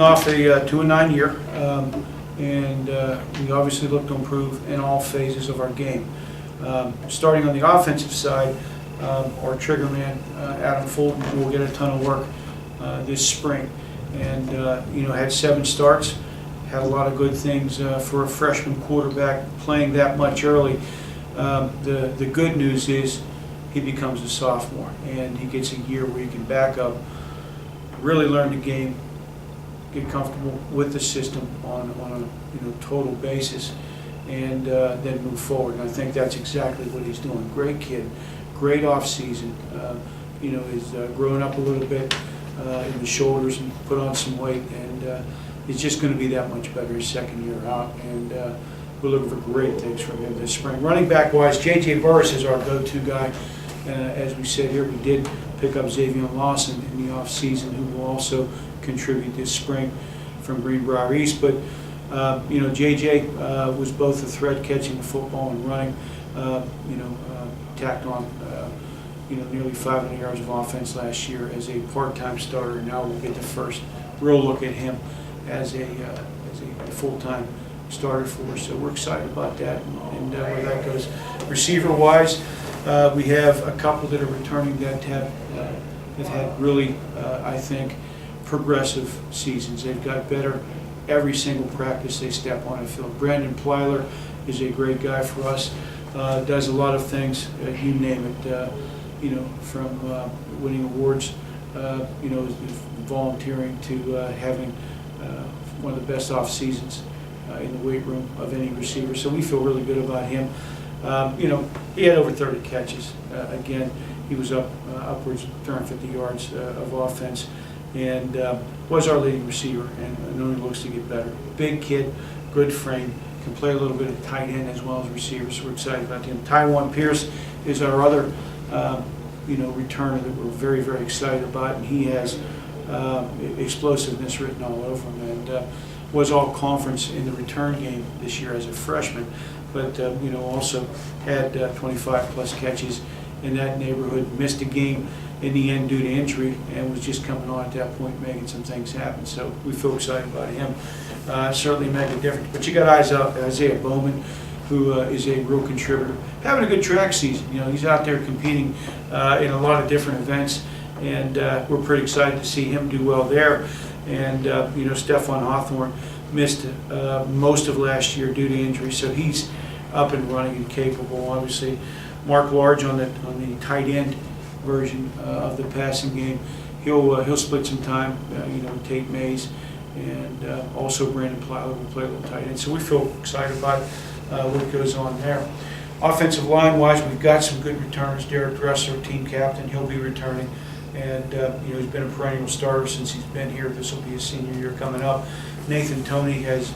Off a 2-9 year, and we obviously look to improve in all phases of our game. Starting on the offensive side, our trigger man, Adam Fulton, will get a ton of work this spring, and had 7 starts, had a lot of good things for a freshman quarterback playing that much early. The good news is he becomes a sophomore, and he gets a year where he can back up, really learn the game, get comfortable with the system on a total basis, and then move forward. And I think that's exactly what he's doing. Great kid, great off season. He's growing up a little bit in the shoulders and put on some weight, and he's just going to be that much better his second year out. And we're looking for great things from him this spring. Running back wise, J.J. Burris is our go-to guy. As we said here, we did pick up Xavier Lawson in the off season, who will also contribute this spring from Greenbrier East. But JJ was both a threat catching the football and running. Tacked on nearly 500 yards of offense last year as a part-time starter. Now we'll get the first real look at him as a full-time starter for us. So we're excited about that and where that goes. Receiver-wise, we have a couple that are returning that have had really, I think, progressive seasons. They've got better every single practice they step on the field. Brandon Plyler is a great guy for us. Does a lot of things, you name it, from winning awards, volunteering to having one of the best off seasons in the weight room of any receiver. So we feel really good about him. He had over 30 catches. Again, he was upwards of 350 yards of offense, and was our leading receiver, and only looks to get better. Big kid, good frame, can play a little bit of tight end as well as receiver, so we're excited about him. Tywan Pierce is our other returner that we're very, very excited about, and he has explosiveness written all over him, and was all conference in the return game this year as a freshman, but also had 25 plus catches in that neighborhood. Missed a game in the end due to injury, and was just coming on at that point, making some things happen. So we feel excited about him. Certainly make a difference. But you got Isaiah Bowman, who is a real contributor, having a good track season. He's out there competing in a lot of different events, and we're pretty excited to see him do well there. And Stephon Hawthorne missed most of last year due to injury, so he's up and running and capable. Obviously, Mark Large on the tight end version of the passing game. He'll split some time. Tate Mays and also Brandon Plyler will play a little tight end. So we feel excited about what goes on there. Offensive line wise, we've got some good returners. Derek Dressler, team captain, he'll be returning. And he's been a perennial starter since he's been here. This will be his senior year coming up. Nathan Toney has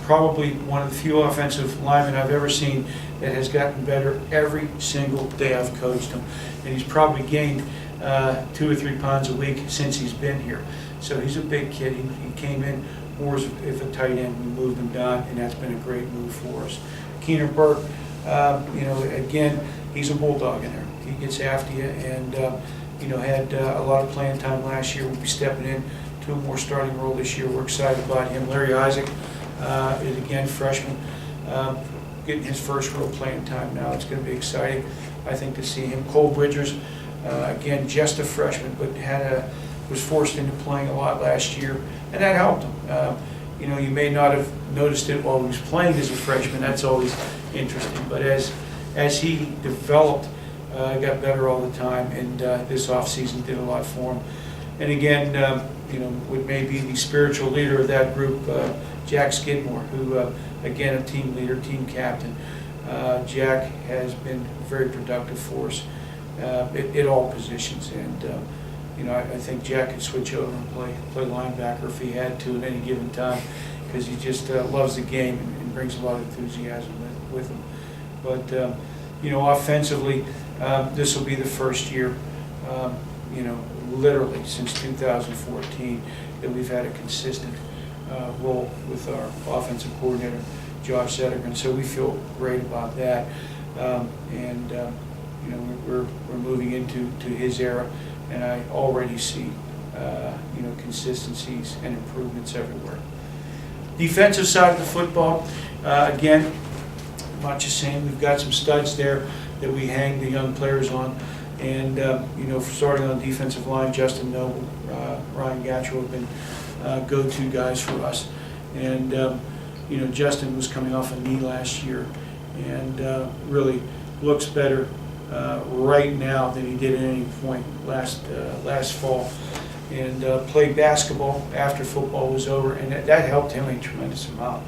probably one of the few offensive linemen I've ever seen that has gotten better every single day I've coached him. And he's probably gained 2 or 3 pounds a week since he's been here. So he's a big kid. He came in more as a tight end. We moved him down, and that's been a great move for us. Keener Burke, again, he's a bulldog in there. He gets after you, and had a lot of playing time last year. We'll be stepping in to a more starting role this year. We're excited about him. Larry Isaac is, again, freshman, getting his first real playing time now. It's going to be exciting, I think, to see him. Cole Bridgers, again, just a freshman, but was forced into playing a lot last year, and that helped him. You may not have noticed it while he was playing as a freshman. That's always interesting. But as he developed, got better all the time, and this offseason did a lot for him. And again, what may be the spiritual leader of that group, Jack Skidmore, who, again, a team leader, team captain. Jack has been very productive for us at all positions, and I think Jack could switch over and play linebacker if he had to at any given time, because he just loves the game and brings a lot of enthusiasm with him. But offensively, this will be the first year, literally since 2014, that we've had a consistent role with our offensive coordinator, Josh Zettergren. So we feel great about that, we're moving into his era, and I already see consistencies and improvements everywhere. Defensive side of the football, again, much the same. We've got some studs there that we hang the young players on. And, starting on the defensive line, Justin Noble, Ryan Gatchell have been go-to guys for us. And, Justin was coming off a knee last year and really looks better right now than he did at any point last fall. And played basketball after football was over, and that helped him a tremendous amount.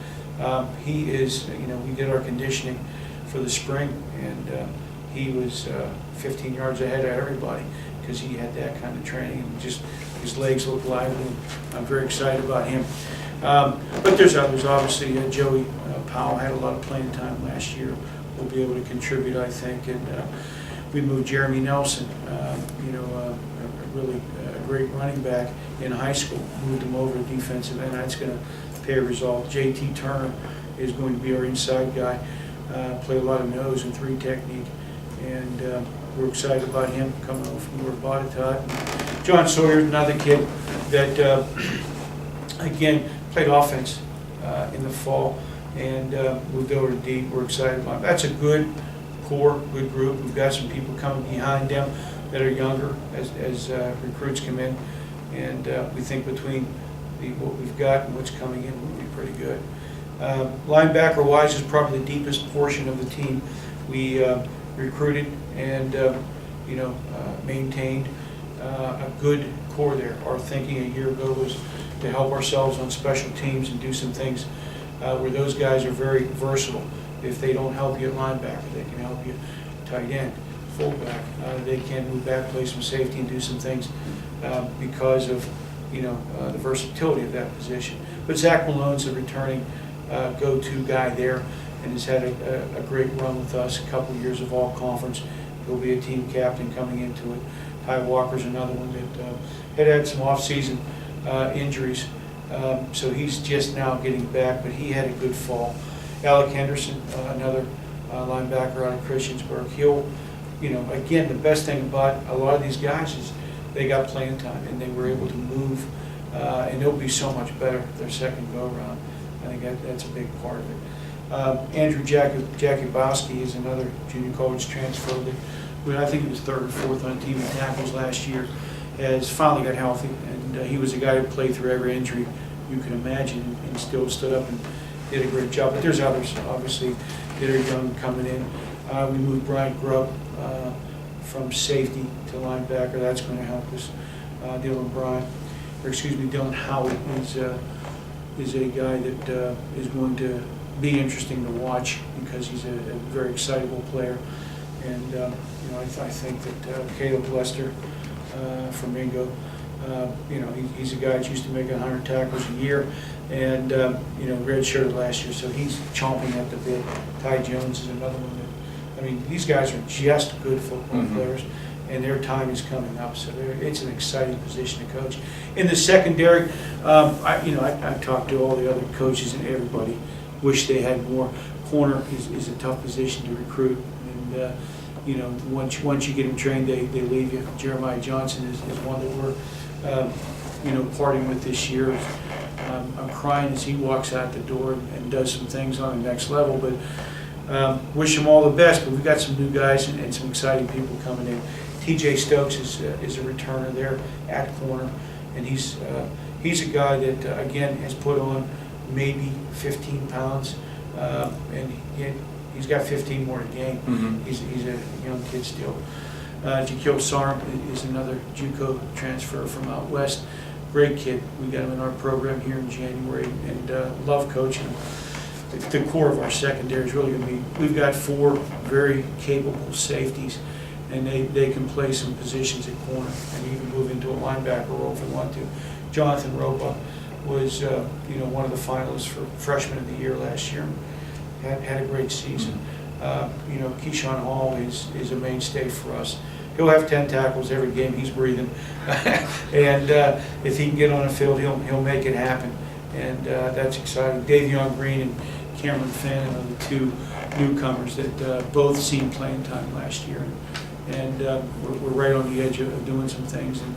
He is, we did our conditioning for the spring, and he was 15 yards ahead of everybody because he had that kind of training, and just his legs look lively. And I'm very excited about him. But there's others, obviously. Joey Powell had a lot of playing time last year. Will be able to contribute, I think. And we moved Jeremy Nelson, really great running back in high school, moved him over to defensive end. That's going to pay a result. JT Turner is going to be our inside guy, play a lot of nose and 3 technique, and we're excited about him coming over from North Botetourt. John Sawyer, another kid that, again, played offense in the fall and moved over to D. We're excited about it. That's a good core, good group. We've got some people coming behind them that are younger as recruits come in, and we think between what we've got and what's coming in will be pretty good. Linebacker-wise is probably the deepest portion of the team. We recruited and maintained a good core there. Our thinking a year ago was to help ourselves on special teams and do some things where those guys are very versatile. If they don't help you at linebacker, they can help you tight end, fullback. They can move back, play some safety, and do some things because of the versatility of that position. But Zach Malone's a returning go-to guy there, and has had a great run with us. A couple of years of all conference. He'll be a team captain coming into it. Ty Walker's another one that had some off-season injuries, so he's just now getting back, but he had a good fall. Alec Henderson, another linebacker out of Christiansburg. He'll, again, the best thing about a lot of these guys is they got playing time and they were able to move, and they'll be so much better their second go-around. I think that's a big part of it. Andrew Jakubowski is another junior college transfer that I think he was 3rd or 4th on team in tackles last year, has finally got healthy, and he was a guy who played through every injury you can imagine and still stood up and did a great job. But there's others, obviously, that are young coming in. We moved Brian Grubb from safety to linebacker. That's going to help us. Dylan Howard is a guy that is going to be interesting to watch because he's a very excitable player. And I think that Caleb Lester from Mingo, he's a guy that's used to making 100 tackles a year, and redshirted last year, so he's chomping at the bit. Ty Jones is another one that, these guys are just good football players, and their time is coming up, so it's an exciting position to coach. In the secondary, I talked to all the other coaches, and everybody wish they had more. Corner is a tough position to recruit, and once you get them trained, they leave you. Jeremiah Johnson is one that we're parting with this year. I'm crying as he walks out the door and does some things on the next level, but wish him all the best. But we've got some new guys and some exciting people coming in. TJ Stokes is a returner there at corner, and he's a guy that again has put on maybe 15 pounds, and he's got 15 more to gain. He's a young kid still. Jaquil Sarm is another JUCO transfer from out west. Great kid. We got him in our program here in January, and love coaching him. The core of our secondary is really going to be, we've got 4 very capable safeties, and they can play some positions at corner and even move into a linebacker role if they want to. Jonathan Ropa was one of the finalists for Freshman of the Year last year. Had a great season. Keyshawn Hall is a mainstay for us. He'll have 10 tackles every game he's breathing, and if he can get on the field, he'll make it happen, and that's exciting. Davion Green and Cameron Fannin are the 2 newcomers that both seen playing time last year, and we're right on the edge of doing some things, and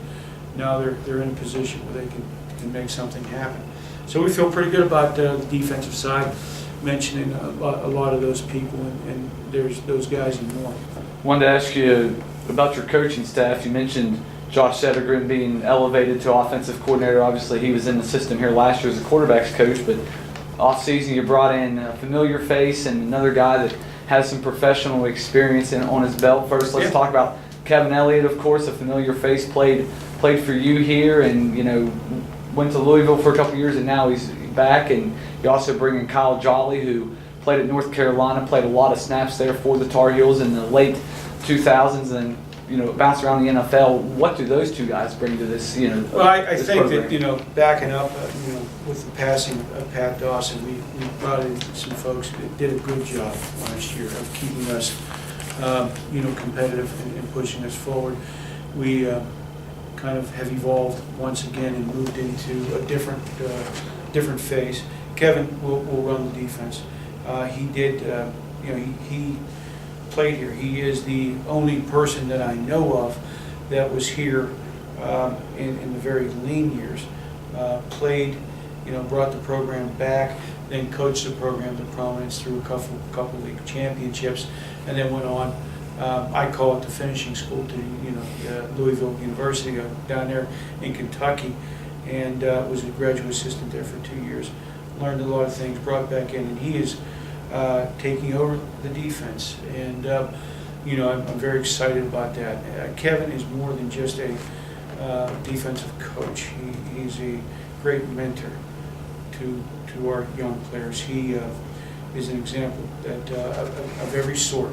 now they're in a position where they can make something happen. So we feel pretty good about the defensive side, mentioning a lot of those people, and there's those guys and more. Wanted to ask you about your coaching staff. You mentioned Josh Settergren being elevated to offensive coordinator. Obviously, he was in the system here last year as a quarterbacks coach, but off-season you brought in a familiar face and another guy that has some professional experience on his belt. First, let's talk about Kevin Elliott, of course, a familiar face, played for you here, and went to Louisville for a couple of years, and now he's back. And you also bring in Kyle Jolly, who played at North Carolina, played a lot of snaps there for the Tar Heels in the late 2000s, and bounced around the NFL. What do those two guys bring to this? Well, I think program? That backing up, with the passing of Pat Dawson, we brought in some folks that did a good job last year of keeping us, competitive and pushing us forward. We kind of have evolved once again and moved into a different phase. Kevin will run the defense. He did, he played here. He is the only person that I know of that was here in the very lean years. Played, brought the program back, then coached the program to prominence through a couple league championships, and then went on. I call it the finishing school to Louisville University down there in Kentucky, and was a graduate assistant there for 2 years. Learned a lot of things, brought back in, and he is taking over the defense, and I'm very excited about that. Kevin is more than just a defensive coach. He's a great mentor to our young players. He is an example that of every sort,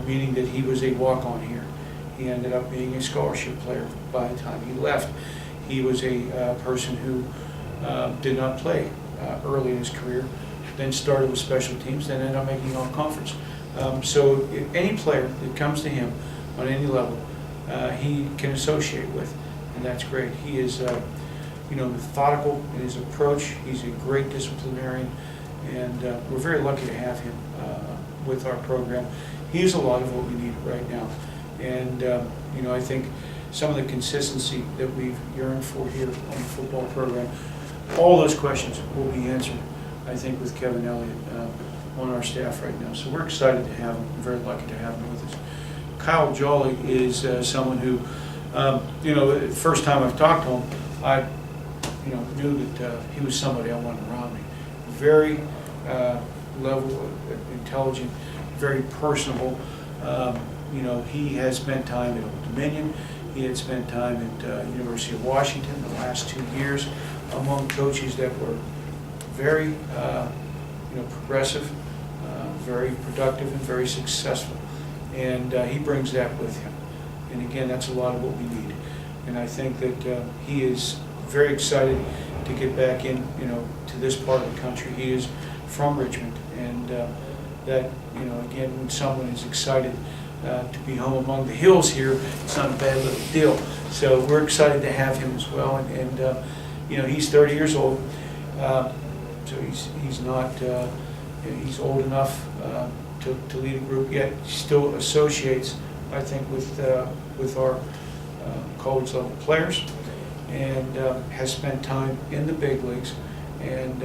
meaning that he was a walk-on here. He ended up being a scholarship player by the time he left. He was a person who did not play early in his career, then started with special teams, then ended up making all-conference. So if any player that comes to him on any level, he can associate with, and that's great. He is methodical in his approach. He's a great disciplinarian, and we're very lucky to have him with our program. He's a lot of what we need right now, and I think some of the consistency that we've yearned for here on the football program, all those questions will be answered, I think, with Kevin Elliott on our staff right now. So we're excited to have him. We're very lucky to have him with us. Kyle Jolly is someone who, the first time I've talked to him, I knew that he was somebody I wanted around me. Very level, intelligent, very personable. He has spent time at Old Dominion. He had spent time at University of Washington the last 2 years among coaches that were very progressive, very productive, and very successful. And he brings that with him. And again, that's a lot of what we need. And I think that he is very excited to get back in, to this part of the country. He is from Richmond, and that, again, when someone is excited to be home among the hills here, it's not a bad little deal. So we're excited to have him as well, and he's 30 years old, so he's not, he's old enough to lead a group, yet he still associates, I think, with our college level players, and has spent time in the big leagues, and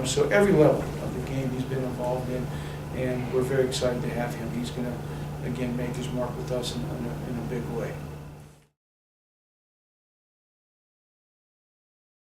so every level of the game he's been involved in, and we're very excited to have him. He's going to, again, make his mark with us in a big way.